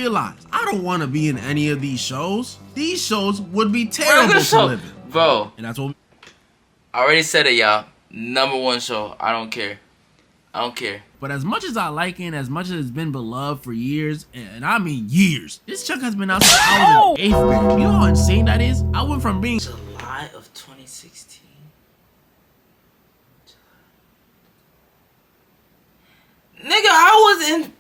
Realize I don't want to be in any of these shows. These shows would be terrible to live in. Bro, and that's what I already said it, y'all. #1 show. I don't care. I don't care. But as much as I like it, as much as it's been beloved for years, and I mean years, this show has been out since I was in 8th grade. You know how insane that is? I went from being July of 2016. Nigga, I was in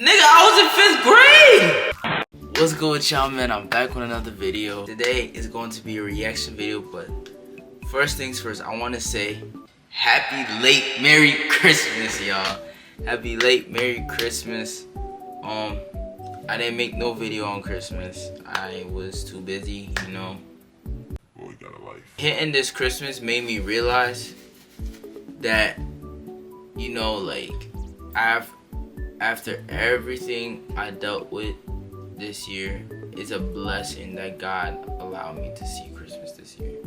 5th grade. What's good with y'all, man? I'm back with another video. Today is going to be a reaction video, but first things first, I want to say happy late Merry Christmas, y'all. Happy late Merry Christmas. I didn't make no video on Christmas. I was too busy, you know. Boy, got a life. Hitting this Christmas made me realize that, you know, like, after everything I dealt with this year, it's a blessing that God allowed me to see Christmas this year.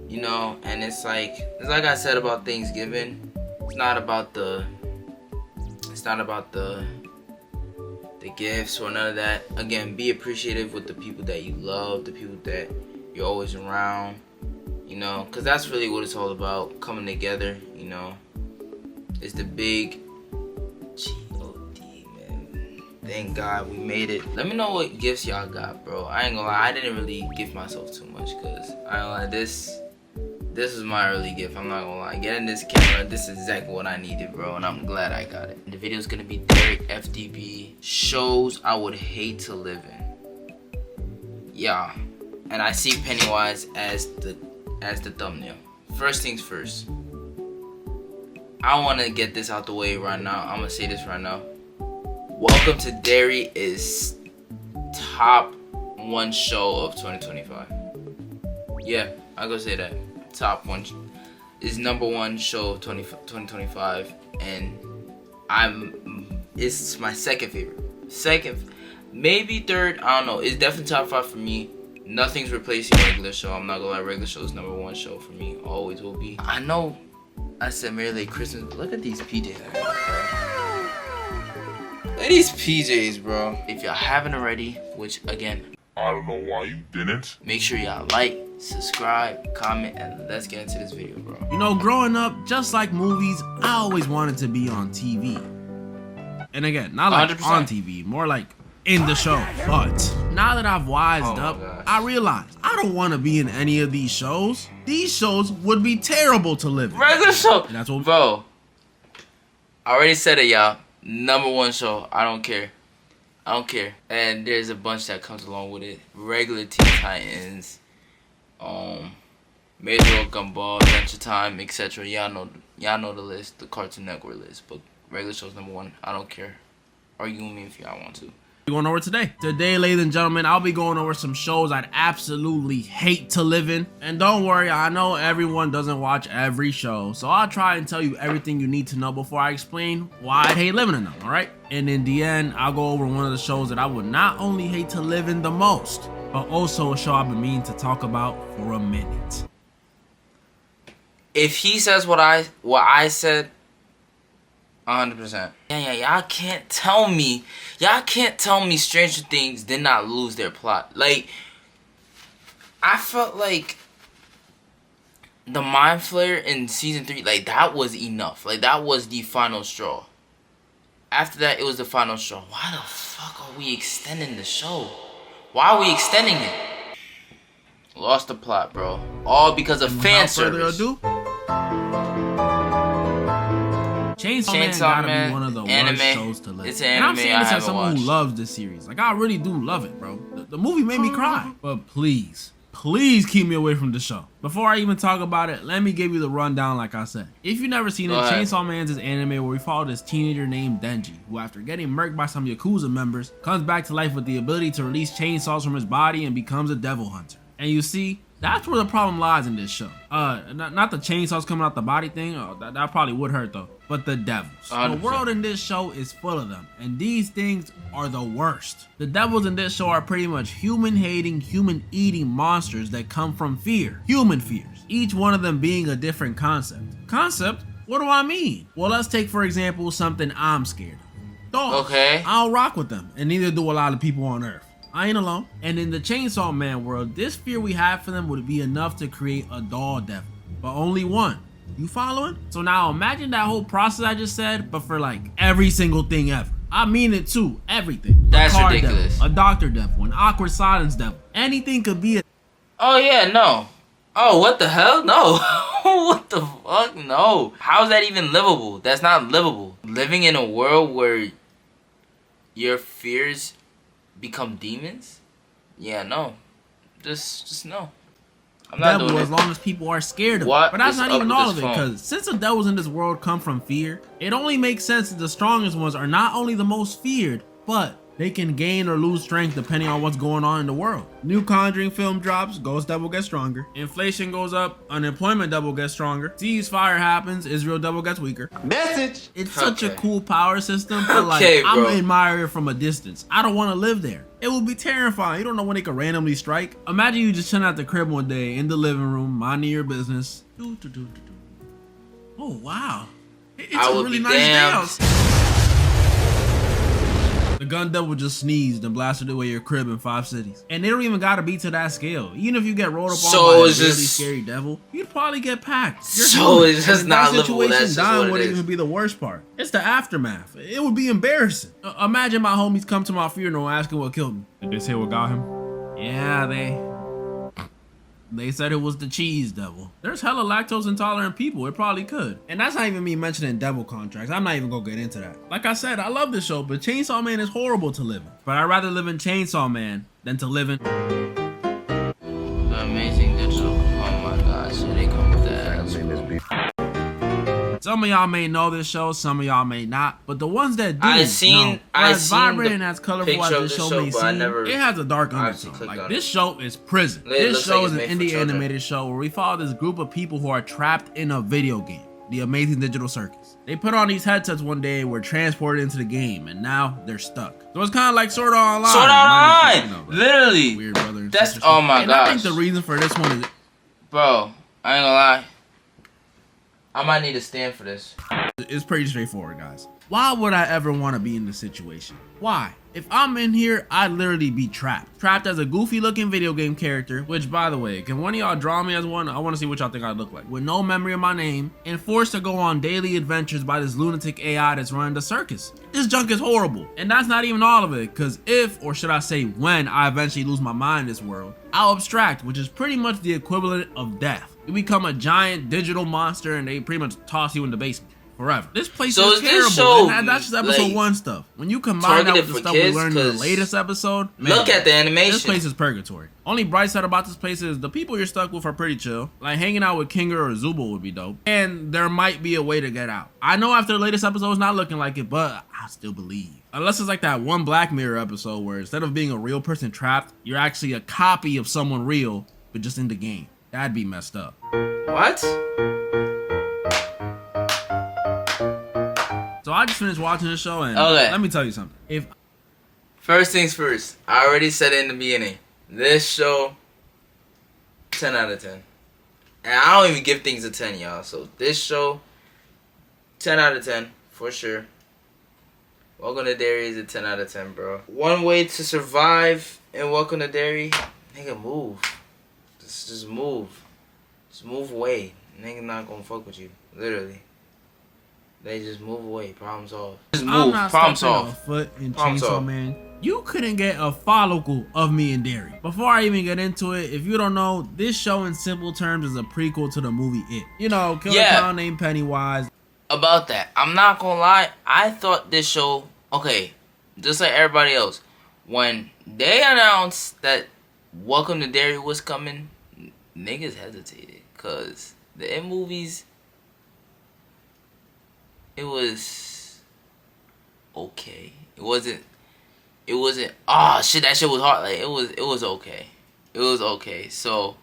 You know, and it's like I said about Thanksgiving, it's not about the gifts or none of that. Again, be appreciative with the people that you love, the people that you're always around, you know, because that's really what it's all about, coming together, you know. It's the big G-O-D, man. Thank God we made it. Let me know what gifts y'all got, bro. I ain't gonna lie, I didn't really gift myself too much, because I ain't gonna lie, this is my early gift. I'm not gonna lie. Getting this camera, this is exactly what I needed, bro, and I'm glad I got it. The video's gonna be Derry FDB shows I would hate to live in. Yeah, and I see Pennywise as the thumbnail. First things first, I want to get this out the way right now. I'm gonna say this right now. Welcome to Derry is top 1 show of 2025. Yeah, I'll go say that. Top 1 is #1 show of 2025, and it's my second favorite. Maybe third, I don't know. It's definitely top 5 for me. Nothing's replacing regular show. I'm not gonna lie, regular show is #1 show for me. Always will be. I know I said Merry Late Christmas, but look at these PJs I got, bro. Look at these PJs, bro. If y'all haven't already, which again, I don't know why you didn't. make sure y'all like, subscribe, comment, and let's get into this video, bro. You know, growing up, just like movies, I always wanted to be on TV. And again, not like 100%. on TV, more like in the show. But now that I've wised up, gosh. I realize I don't want to be in any of these shows. These shows would be terrible to live in. Regular show. And that's what, bro, I already said it, y'all. #1 show. I don't care. I don't care. And there's a bunch that comes along with it. Regular Teen Titans, Major Gumball, Adventure Time, etc. Y'all know the list, the Cartoon Network list. But regular show's #1. I don't care. Argue with me if y'all want to. going over today. Today, ladies and gentlemen, I'll be going over some shows I'd absolutely hate to live in. And don't worry, I know everyone doesn't watch every show, so I'll try and tell you everything you need to know before I explain why I'd hate living in them, alright? And in the end, I'll go over one of the shows that I would not only hate to live in the most, but also a show I've been meaning to talk about for a minute. If he says what I said, 100%. Yeah, y'all can't tell me Stranger Things did not lose their plot. Like, I felt like the Mind Flayer in season 3, like, that was enough. Like, that was the final straw. After that, it was the final straw. Why the fuck are we extending the show? Why are we extending it? Lost the plot, bro. All because of fan service. Without further ado, Chainsaw Man gotta be one of the worst shows to live. It's in. an And I'm anime saying this I as someone haven't who watched. loves this series. Like, I really do love it, bro. The movie made me cry. But please keep me away from the show. Before I even talk about it, let me give you the rundown like I said. If you've never seen it, Chainsaw Man's is anime where we follow this teenager named Denji, who after getting murked by some Yakuza members, comes back to life with the ability to release chainsaws from his body and becomes a devil hunter. And you see, that's where the problem lies in this show. Not the chainsaws coming out the body thing. That probably would hurt though. But the devils. 100%. The world in this show is full of them, and these things are the worst. The devils in this show are pretty much human-hating, human-eating monsters that come from fear. Human fears. Each one of them being a different concept. Concept? What do I mean? Well, let's take for example something I'm scared of. Dogs. Okay. I don't rock with them, and neither do a lot of people on Earth. I ain't alone. And in the Chainsaw Man world, this fear we have for them would be enough to create a doll devil, but only one. You following? So now imagine that whole process I just said, but for like every single thing ever. I mean it too, everything. That's a car ridiculous. Devil, a doctor devil, an awkward silence devil. Anything could be a... Oh yeah, no. Oh, what the hell? No. What the fuck? No. How is that even livable? That's not livable. Living in a world where your fears become demons? Yeah, no. Just no. I'm not devil doing as it. long as people are scared of it. What But that's is not up even with all this of it, phone? because since the devils in this world come from fear, it only makes sense that the strongest ones are not only the most feared, but they can gain or lose strength depending on what's going on in the world. New Conjuring film drops, Ghost Devil gets stronger. Inflation goes up, unemployment devil gets stronger. Ceasefire happens, Israel devil gets weaker. Message. It's such a Okay. cool power system, but like, Okay, I'm bro. gonna admire it from a distance. I don't want to live there. It would be terrifying. You don't know when they could randomly strike. Imagine you just chilling at the crib one day in the living room, minding your business. Oh wow, it's I a would really be nice day damned. outside. The gun devil just sneezed and blasted away your crib in 5 cities. And they don't even gotta be to that scale. Even if you get rolled up So on by a really it's just- scary devil, you'd probably get packed. You're So human. it's just And in not that livable. situation, That's just dying what it wouldn't is. even be the worst part. It's the aftermath. It would be embarrassing. Imagine my homies come to my funeral asking what killed me. Did they say what got him? Yeah, they said it was the cheese devil. There's hella lactose intolerant people. It probably could. And that's not even me mentioning devil contracts. I'm not even gonna get into that. Like I said, I love this show, but Chainsaw Man is horrible to live in. But I'd rather live in Chainsaw Man than to live in... The amazing digital. Oh my gosh, here they come with that. Some of y'all may know this show, some of y'all may not. But the ones that do, I know, seen as vibrant the and as colorful picture as of this this show show, may but I seem, never it has a dark obviously undertone. clicked Like, on this it. show is prison. It This looks show like is an it's made for indie children. animated show where we follow this group of people who are trapped in a video game, the amazing digital circus. They put on these headsets one day, were transported into the game, and now they're stuck. So it's kind of like Sword Art Online. Sword Art minus, Online! you know, the Literally! weird brother and That's- sister oh stuff. my And I think gosh. the reason for this one is Bro, I ain't gonna lie. I might need a stand for this. it's pretty straightforward, guys. Why would I ever want to be in this situation? Why? If I'm in here, I'd literally be trapped. Trapped as a goofy looking video game character, which by the way, can one of y'all draw me as one? I want to see what y'all think I look like. With no memory of my name, and forced to go on daily adventures by this lunatic AI that's running the circus. This junk is horrible. And that's not even all of it, because if, or should I say when, I eventually lose my mind in this world, I'll abstract, which is pretty much the equivalent of death. You become a giant digital monster and they pretty much toss you in the basement. Forever. This place So is is this terrible. show, And that's just episode like, 1 stuff. When you combine that targeted with the for stuff kids? we learned in the 'Cause latest episode, man, Look at the animation. this place is purgatory. Only bright side about this place is the people you're stuck with are pretty chill. Like hanging out with Kinger or Zubul would be dope. And there might be a way to get out. I know after the latest episode it's not looking like it, but I still believe. Unless it's like that one Black Mirror episode where instead of being a real person trapped, you're actually a copy of someone real, but just in the game. That'd be messed up. What? So I just finished watching this show and Okay. let me tell you something. If First things first. I already said it in the beginning. This show, 10 out of 10. And I don't even give things a 10, y'all. So this show, 10 out of 10, for sure. Welcome to Derry is a 10 out of 10, bro. One way to survive in Welcome to Derry, nigga, move. Just move. Just move away. Nigga not gonna fuck with you. Literally. They just move away. Problem solved. Just move. I'm not Problem stepping a solved. foot in Problem Chainsaw solved. Man. You couldn't get a follicle of me in Derry. Before I even get into it, if you don't know, this show in simple terms is a prequel to the movie It. You know, kill a Yeah. clown named Pennywise. About that, I'm not gonna lie. I thought this show, okay, just like everybody else, when they announced that Welcome to Derry was coming, niggas hesitated. Cause the It movies, it was okay. It wasn't. Oh shit, that shit was hard. Like it was okay. It was okay. So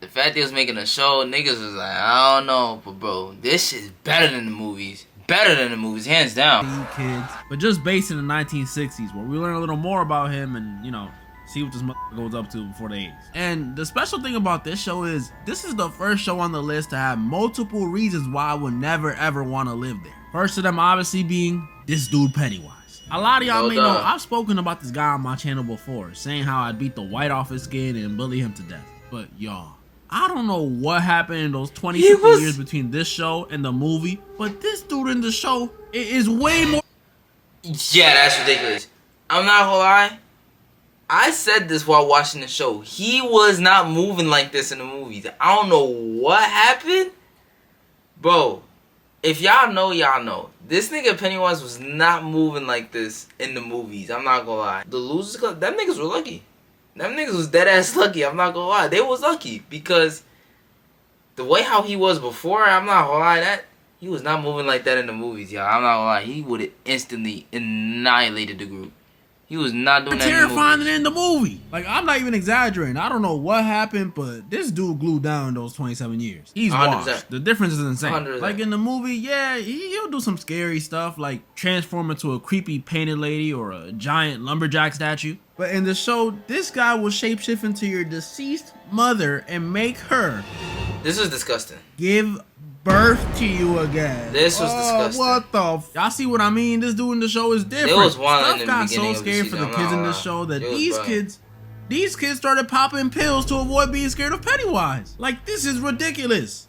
the fact they was making a show, niggas was like, I don't know, but bro, this shit's better than the movies. Better than the movies, hands down. Kids, but just based in the 1960s, where we learn a little more about him and, you know, see what this goes up to before the 80s. And the special thing about this show is, this is the first show on the list to have multiple reasons why I would never ever want to live there. First of them obviously being this dude Pennywise. A lot of y'all may know doubt. I've spoken about this guy on my channel before, saying how I beat the white off his skin and bully him to death. But y'all, I don't know what happened in those 20 years between this show and the movie, but this dude in the show is way more. Yeah, that's ridiculous. I'm not gonna lie. I said this while watching the show. He was not moving like this in the movies. I don't know what happened. Bro, if y'all know, y'all know. This nigga Pennywise was not moving like this in the movies. I'm not gonna lie. The Losers Club, them niggas were lucky. Them niggas was dead ass lucky. I'm not gonna lie. They was lucky because the way how he was before, I'm not gonna lie, that he was not moving like that in the movies, y'all. I'm not gonna lie. He would have instantly annihilated the group. He was not doing that terrifying in the in the movie. Like, I'm not even exaggerating. I don't know what happened, but this dude glued down those 27 years. He's 100%. washed. The difference is insane. 100%. Like in the movie, yeah, he'll do some scary stuff, like transform into a creepy painted lady or a giant lumberjack statue. But in the show, this guy will shapeshift into your deceased mother and make her. This was disgusting. Give birth to you again. This was disgusting. What the y'all see what I mean? This dude in the show is different. It was wild Stuff in the got beginning so of the scared for the season, kids I'm in not this show that It was these kids started popping pills to avoid being scared of Pennywise. Like, this is ridiculous.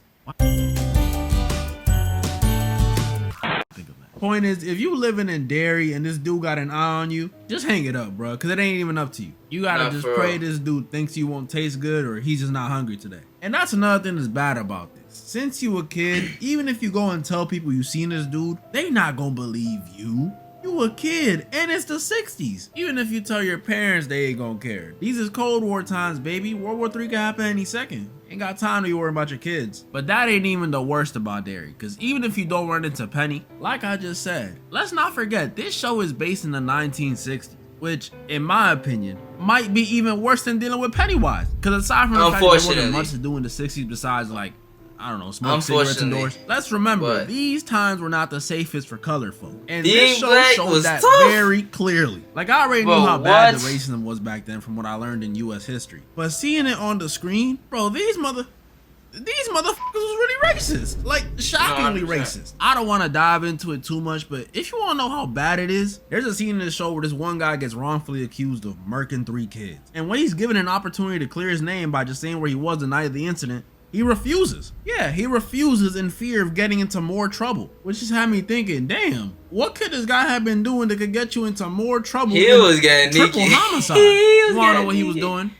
Point is, if you living in Derry and this dude got an eye on you, just hang it up, bro, because it ain't even up to you. You gotta just pray this dude thinks you won't taste good or he's just not hungry today. And that's another thing that's bad about this. Since you a kid, even if you go and tell people you seen this dude, they not gonna believe you. You a kid, and it's the 60s. Even if you tell your parents, they ain't gonna care. These is Cold War times, baby. World War III can happen any second. Ain't got time to be worrying about your kids. But that ain't even the worst about Derry, because even if you don't run into Penny, like I just said, let's not forget, this show is based in the 1960s, which, in my opinion, might be even worse than dealing with Pennywise. Because aside from the fact that there wasn't much to do in the 60s besides, like, I don't know, smoke cigarettes indoors. Let's remember, these times were not the safest for colored folk. And this show showed that very clearly. Like, I already knew how bad the racism was back then from what I learned in U.S. history. But seeing it on the screen, bro, these motherfuckers was really racist. Like, shockingly racist. I don't want to dive into it too much, but if you want to know how bad it is, there's a scene in the show where this one guy gets wrongfully accused of murking 3 kids. And when he's given an opportunity to clear his name by just saying where he was the night of the incident, he refuses. Yeah, he refuses in fear of getting into more trouble, which just had me thinking, damn, what could this guy have been doing that could get you into more trouble? He was getting triple homicide. You wanna know what he was doing?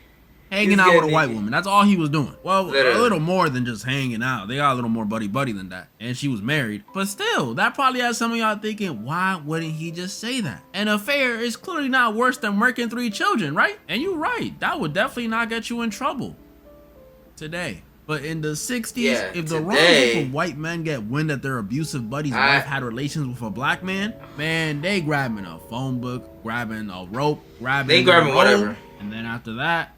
Hanging out with a white woman. That's all he was doing. Well, literally. A little more than just hanging out. They got a little more buddy-buddy than that. And she was married. But still, that probably has some of y'all thinking, why wouldn't he just say that? An affair is clearly not worse than murking 3 children, right? And you're right. That would definitely not get you in trouble today. But in the 60s, if the wrong group of white men get wind that their abusive buddy's wife had relations with a black man, they grabbing a phone book, grabbing a rope, grabbing whatever. And then after that,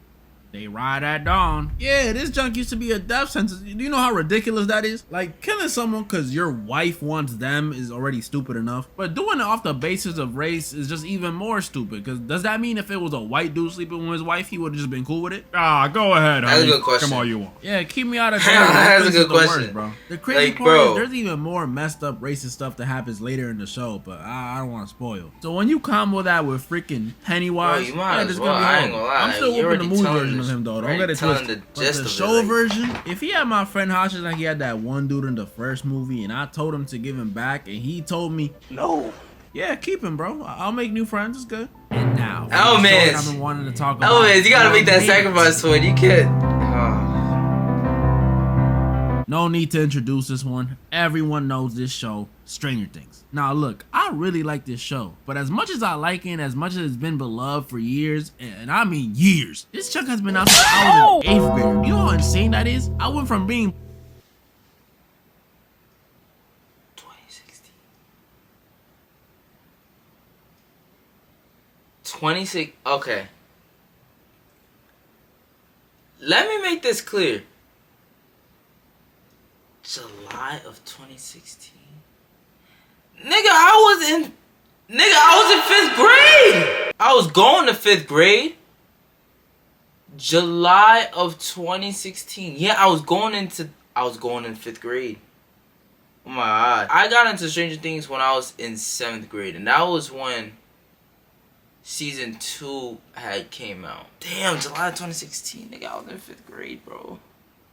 they ride at dawn. Yeah, this junk used to be a death sentence. Do you know how ridiculous that is? Like, killing someone because your wife wants them is already stupid enough. But doing it off the basis of race is just even more stupid. Because does that mean if it was a white dude sleeping with his wife, he would have just been cool with it? Ah, go ahead, honey. That's a good question. Come all you want. Yeah, keep me out of jail. That's a good question. Worst, bro. The crazy part is there's even more messed up racist stuff that happens later in the show, but I don't want to spoil. So when you combo that with freaking Pennywise, bro, you might as well. I ain't gonna lie. I'm still whooping the movie version of him though. Don't get it twisted. But the show version, if he had my friend Hodges like he had that one dude in the first movie, and I told him to give him back, and he told me no. Yeah, keep him, bro. I'll make new friends. It's good. And now, man, I've been wanting to talk about. Oh man, you gotta make that sacrifice for it. You can't. No need to introduce this one. Everyone knows this show, Stranger Things. Now look, I really like this show, but as much as I like it, as much as it's been beloved for years, and I mean years, this chunk has been out since I was in 8th grade. You know how insane that is? I went from being 26. Okay. Let me make this clear. July of 2016. Nigga, I was in 5th grade. I was going to 5th grade. July of 2016. Yeah, I was going in 5th grade. Oh my god. I got into Stranger Things when I was in 7th grade, and that was when season 2 had came out. Damn, July 2016. Nigga, I was in 5th grade, bro.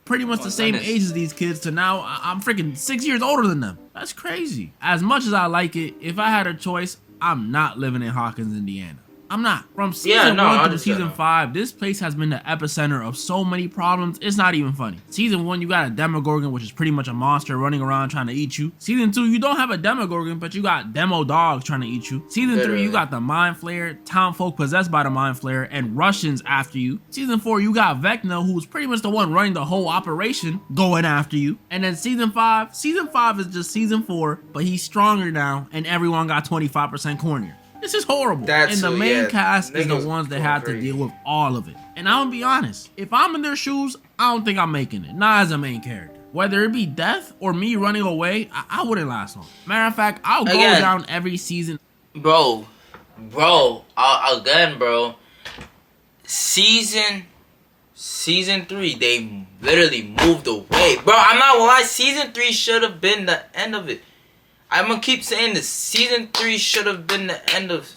Pretty much the same age as these kids to now I'm freaking 6 years older than them. That's crazy. As much as I like it, if I had a choice, I'm not living in Hawkins, Indiana. I'm not. From season 1 through season 5, this place has been the epicenter of so many problems, it's not even funny. Season 1, you got a Demogorgon, which is pretty much a monster running around trying to eat you. Season 2, you don't have a Demogorgon, but you got demo dogs trying to eat you. Season 3, you got the Mind Flayer, town folk possessed by the Mind Flayer, and Russians after you. Season 4, you got Vecna, who's pretty much the one running the whole operation, going after you. And then season 5 is just season 4, but he's stronger now, and everyone got 25% cornier. This is horrible. And the main cast is the ones that have to deal with all of it. And I'm gonna be honest, if I'm in their shoes, I don't think I'm making it. Not as a main character. Whether it be death or me running away, I wouldn't last long. Matter of fact, I'll go down every season. Bro. Again, bro. Season 3, they literally moved away. Bro, I'm not gonna lie, season 3 should have been the end of it. I'm gonna keep saying this. Season 3 should have been the end of...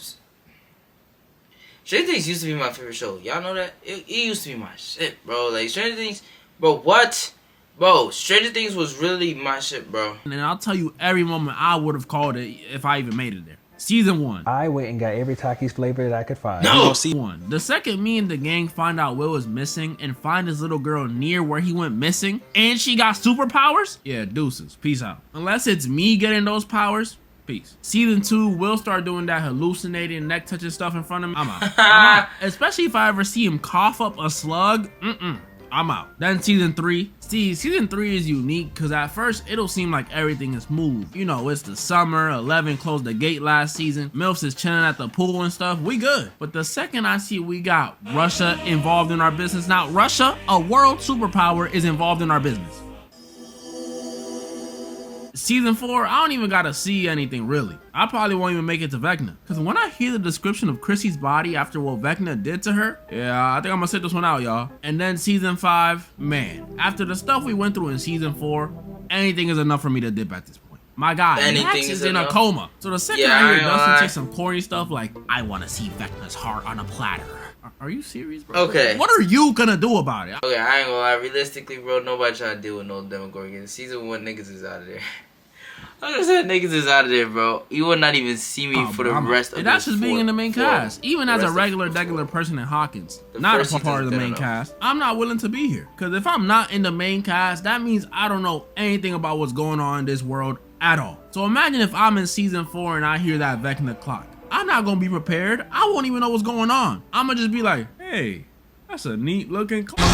Stranger Things used to be my favorite show. Y'all know that? It used to be my shit, bro. Like, Stranger Things... Bro, what? Bro, Stranger Things was really my shit, bro. And I'll tell you every moment I would have called it if I even made it there. Season 1. I went and got every Takis flavor that I could find. No! Season 1. The second me and the gang find out Will is missing and find his little girl near where he went missing, and she got superpowers? Yeah, deuces. Peace out. Unless it's me getting those powers, peace. Season 2, Will start doing that hallucinating neck touching stuff in front of me. I'm out. I'm out. Especially if I ever see him cough up a slug. I'm out. Then season 3. See, season 3 is unique because at first it'll seem like everything is smooth. You know, it's the summer, 11 closed the gate last season, MILFs is chilling at the pool and stuff, we good. But the second I see we got Russia involved in our business, now Russia, a world superpower, is involved in our business. Season 4, I don't even gotta see anything really. I probably won't even make it to Vecna. Cause when I hear the description of Chrissy's body after what Vecna did to her, yeah, I think I'm gonna sit this one out, y'all. And then season 5, man, after the stuff we went through in season 4, anything is enough for me to dip at this point. My God, Max is in a coma. So the second I hear Dustin say some corny stuff like, I wanna see Vecna's heart on a platter. Are you serious, bro? Okay. What are you gonna do about it? Okay, I ain't gonna lie. Realistically, bro, nobody trying to deal with no Demogorgon. Season 1 niggas is out of there. Like I said, niggas is out of there, bro. You will not even see me for the rest of the that's just being in the main cast. Even as a regular person in Hawkins, not a part of the main cast, I'm not willing to be here. Because if I'm not in the main cast, that means I don't know anything about what's going on in this world at all. So imagine if I'm in season 4 and I hear that Vecna clock. I'm not gonna be prepared. I won't even know what's going on. I'm gonna just be like, hey, that's a neat looking clock.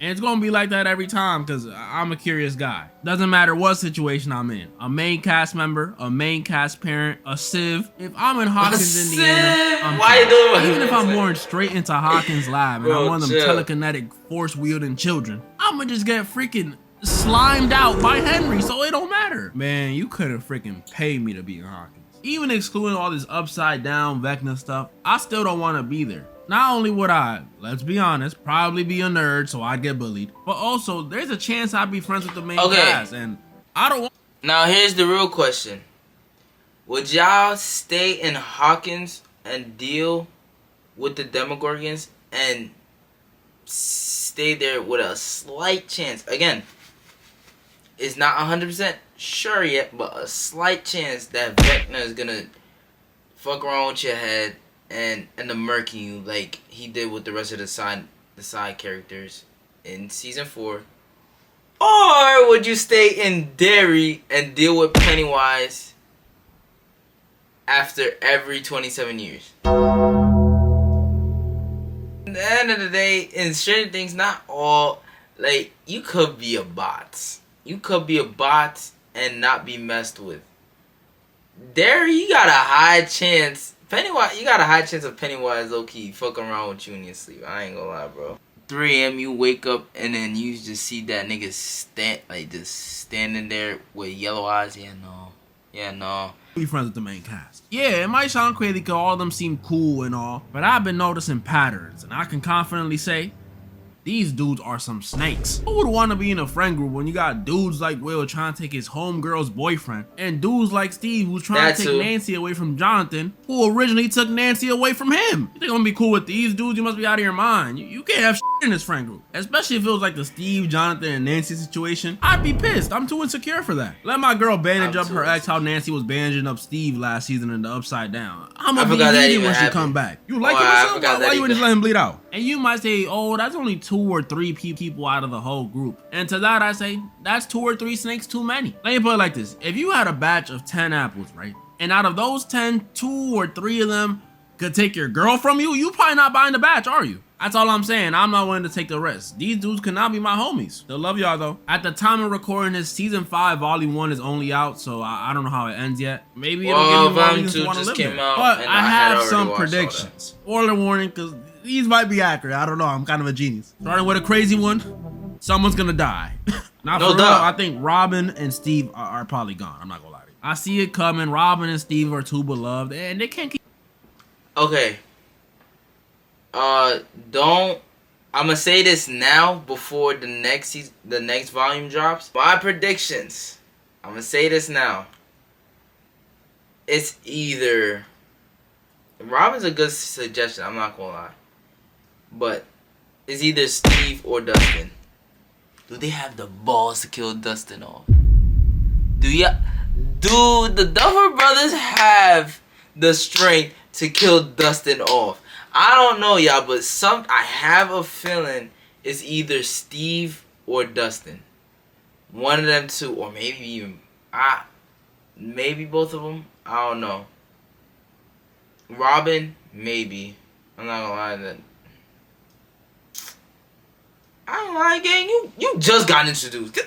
And it's gonna be like that every time because I'm a curious guy. Doesn't matter what situation I'm in. A main cast member, a main cast parent, a civ. If I'm in Hawkins, Indiana, I'm even if I'm born straight into Hawkins lab and I'm one of them telekinetic force wielding children, I'm gonna just get freaking slimed out by Henry, so it don't matter. Man, you couldn't freaking pay me to be in Hawkins. Even excluding all this upside down Vecna stuff, I still don't want to be there. Not only would I, let's be honest, probably be a nerd, so I'd get bullied, but also there's a chance I'd be friends with the main cast, and I don't want. Now here's the real question: would y'all stay in Hawkins and deal with the Demogorgons and stay there with a slight chance? Again, it's not 100% sure yet, but a slight chance that Vecna is gonna fuck around with your head and the murking you like he did with the rest of the side characters in season 4, or would you stay in Derry and deal with Pennywise after every 27 years? At the end of the day, in Stranger Things, not all, like, you could be a bot. You could be a bot and not be messed with. Derry, you got a high chance. Pennywise, you got a high chance of Pennywise low-key fucking around with you in your sleep. I ain't gonna lie, bro. 3 a.m. you wake up and then you just see that nigga just standing there with yellow eyes. Yeah, no. Be friends with the main cast. Yeah, it might sound crazy because all of them seem cool and all, but I've been noticing patterns, and I can confidently say These dudes are some snakes. Who would want to be in a friend group when you got dudes like Will trying to take his homegirl's boyfriend and dudes like Steve who's trying to take Nancy away from Jonathan, who originally took Nancy away from him? You think I'm gonna be cool with these dudes? You must be out of your mind. You can't have shit in this friend group. Especially if it was like the Steve, Jonathan, and Nancy situation. I'd be pissed. I'm too insecure for that. Let my girl bandage up her ex how Nancy was bandaging up Steve last season in the Upside Down. I'm gonna be heated when she come back. You like it or something? Why you wouldn't just let him bleed out? And you might say, oh, that's only 2 or 3 people out of the whole group. And to that I say, that's 2 or 3 snakes too many. Let me put it like this. If you had a batch of 10 apples, right? And out of those 10, 2 or 3 of them could take your girl from you, you probably not buying the batch, are you? That's all I'm saying. I'm not willing to take the risk. These dudes cannot be my homies. Still love y'all though. At the time of recording this, season 5, volume 1 is only out, so I don't know how it ends yet. Maybe it'll give me more reasons to want to live there. But I have some predictions. Spoiler warning, because these might be accurate. I don't know. I'm kind of a genius. Starting with a crazy one. Someone's gonna die. Not for real. I think Robin and Steve are probably gone. I'm not gonna lie to you. I see it coming. Robin and Steve are too beloved, and they can't keep. Okay. I'm gonna say this now before the next volume drops. My predictions. I'm gonna say this now. It's either Robin's a good suggestion. I'm not gonna lie, but it's either Steve or Dustin. Do they have the balls to kill Dustin off? Do the Duffer Brothers have the strength to kill Dustin off? I don't know, y'all, but I have a feeling it's either Steve or Dustin. One of them two, or maybe even maybe both of them. I don't know. Robin, maybe. I'm not gonna lie to that. I don't like gang. You just got introduced.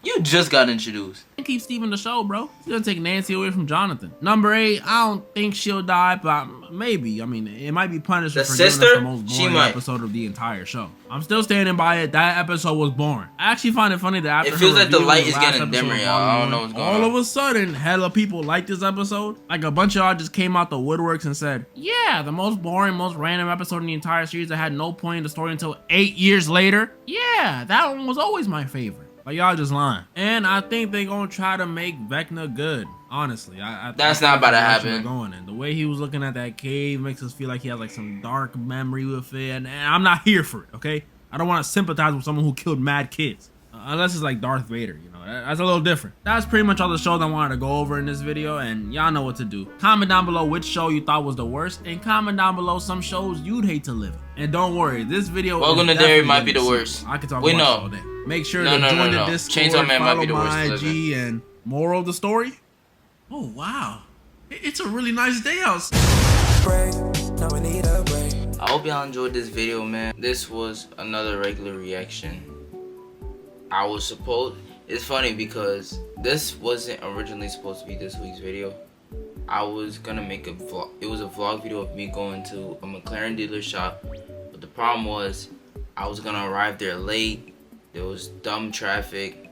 You just got introduced. Keep Steve in the show, bro. He's gonna take Nancy away from Jonathan. Number 8, I don't think she'll die, but maybe. I mean, it might be punishment for giving us the most boring episode of the entire show. I'm still standing by it. That episode was boring. I actually find it funny that after it feels like the light is getting dimmer, y'all. I don't know what's going on. All of a sudden, hella people like this episode. Like a bunch of y'all just came out the woodworks and said, yeah, the most boring, most random episode in the entire series that had no point in the story until 8 years later. Yeah, that one was always my favorite. Like, y'all just lying. And I think they gonna try to make Vecna good. Honestly, that's not about to happen. Going in. The way he was looking at that cave makes us feel like he has like some dark memory with it, and I'm not here for it. Okay, I don't want to sympathize with someone who killed mad kids, unless it's like Darth Vader. You know, that's a little different. That's pretty much all the shows I wanted to go over in this video, and y'all know what to do. Comment down below which show you thought was the worst, and comment down below some shows you'd hate to live in. And don't worry, this video. Welcome to Derry might be the worst. I can talk about it all day. Make sure to join the Discord, follow my IG, and moral of the story. Oh wow, it's a really nice day outside. I hope y'all enjoyed this video, man. This was another regular reaction. It's funny because this wasn't originally supposed to be this week's video. I was gonna make a vlog. It was a vlog video of me going to a McLaren dealer shop, but the problem was I was gonna arrive there late. There was dumb traffic,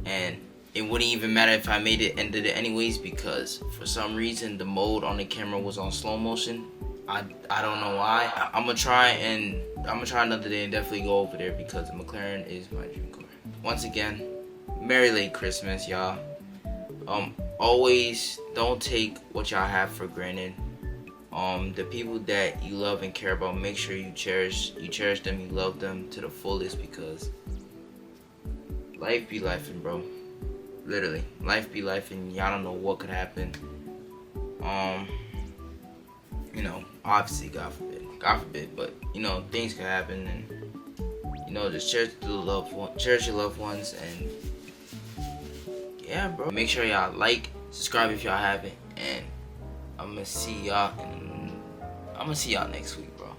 and it wouldn't even matter if I ended it anyways, because for some reason the mode on the camera was on slow motion. I don't know why. I'm gonna try another day and definitely go over there because the McLaren is my dream car. Once again, Merry late Christmas, y'all. Always don't take what y'all have for granted. The people that you love and care about, make sure you cherish them, you love them to the fullest, because life be lifing, bro. Literally, life be lifing. Y'all don't know what could happen. You know, obviously, God forbid, but you know, things could happen, and you know, just cherish your loved ones, and yeah, bro. Make sure y'all like, subscribe if y'all haven't, and I'm gonna see y'all next week, bro.